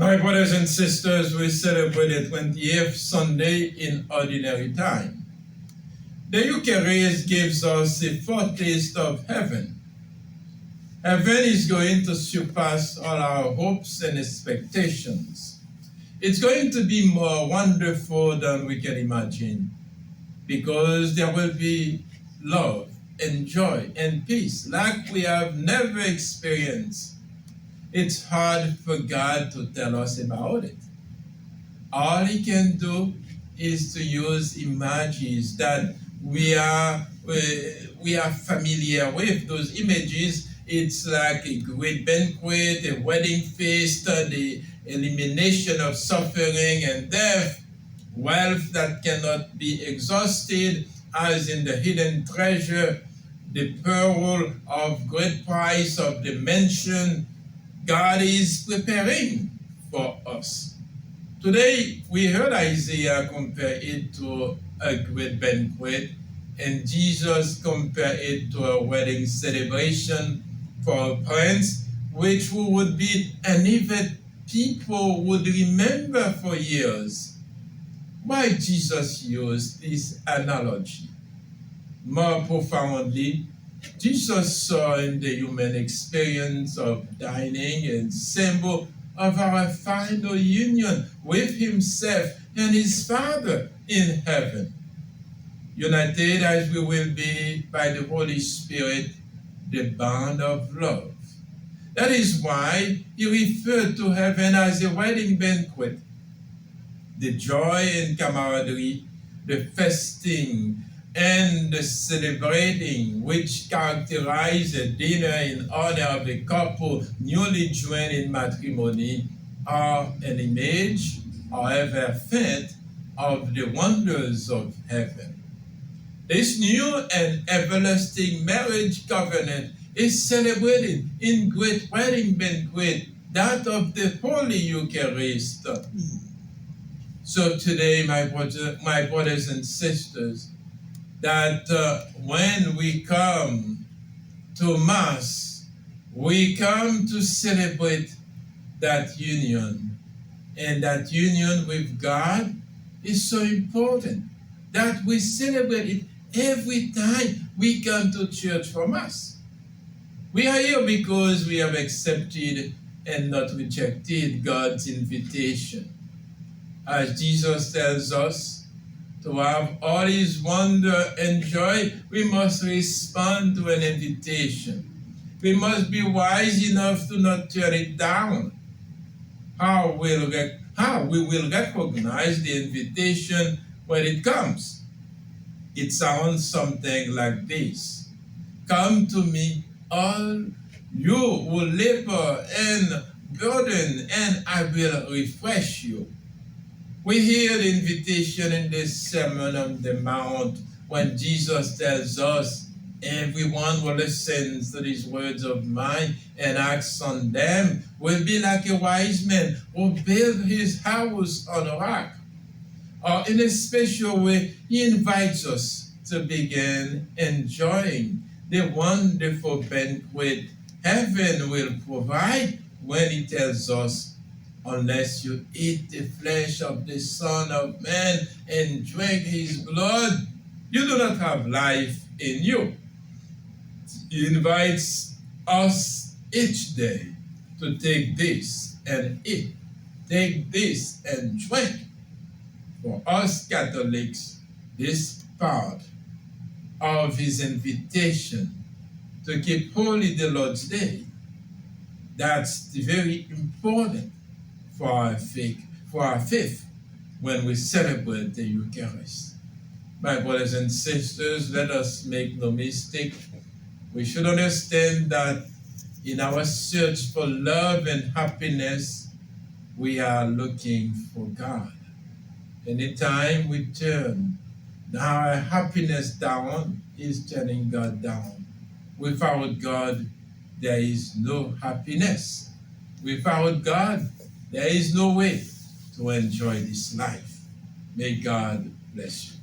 My brothers and sisters, we celebrate the 28th Sunday in Ordinary Time. The Eucharist gives us a foretaste of heaven. Heaven is going to surpass all our hopes and expectations. It's going to be more wonderful than we can imagine, because there will be love and joy and peace like we have never experienced. It's hard for God to tell us about it. All he can do is to use images that we are familiar with. Those images, it's like a great banquet, a wedding feast, the elimination of suffering and death, wealth that cannot be exhausted, as in the hidden treasure, the pearl of great price of the mansion God is preparing for us. Today, we heard Isaiah compare it to a great banquet, and Jesus compare it to a wedding celebration for a prince, which would be an event people would remember for years. Why Jesus used this analogy? More profoundly, Jesus saw in the human experience of dining a symbol of our final union with himself and his Father in heaven. United as we will be by the Holy Spirit, the bond of love. That is why he referred to heaven as a wedding banquet. The joy and camaraderie, the feasting, and the celebrating which characterize a dinner in honor of a couple newly joined in matrimony are an image, however faint, of the wonders of heaven. This new and everlasting marriage covenant is celebrated in great wedding banquet, that of the Holy Eucharist. So today, my brothers and sisters, that when we come to Mass, we come to celebrate that union. And that union with God is so important that we celebrate it every time we come to church for Mass. We are here because we have accepted and not rejected God's invitation. As Jesus tells us, to have all his wonder and joy, we must respond to an invitation. We must be wise enough to not turn it down. How we will recognize the invitation when it comes? It sounds something like this. Come to me, all you who labor and burden, and I will refresh you. We hear the invitation in the Sermon on the Mount when Jesus tells us, everyone who listens to these words of mine and acts on them will be like a wise man who built his house on a rock. Or in a special way, he invites us to begin enjoying the wonderful banquet heaven will provide when he tells us, unless you eat the flesh of the Son of Man and drink his blood, you do not have life in you. He invites us each day to take this and eat, take this and drink. For us Catholics, this part of his invitation to keep holy the Lord's Day, that's very important for our faith when we celebrate the Eucharist. My brothers and sisters, let us make no mistake. We should understand that in our search for love and happiness, we are looking for God. Anytime we turn our happiness down, is turning God down. Without God, there is no happiness. Without God, there is no way to enjoy this life. May God bless you.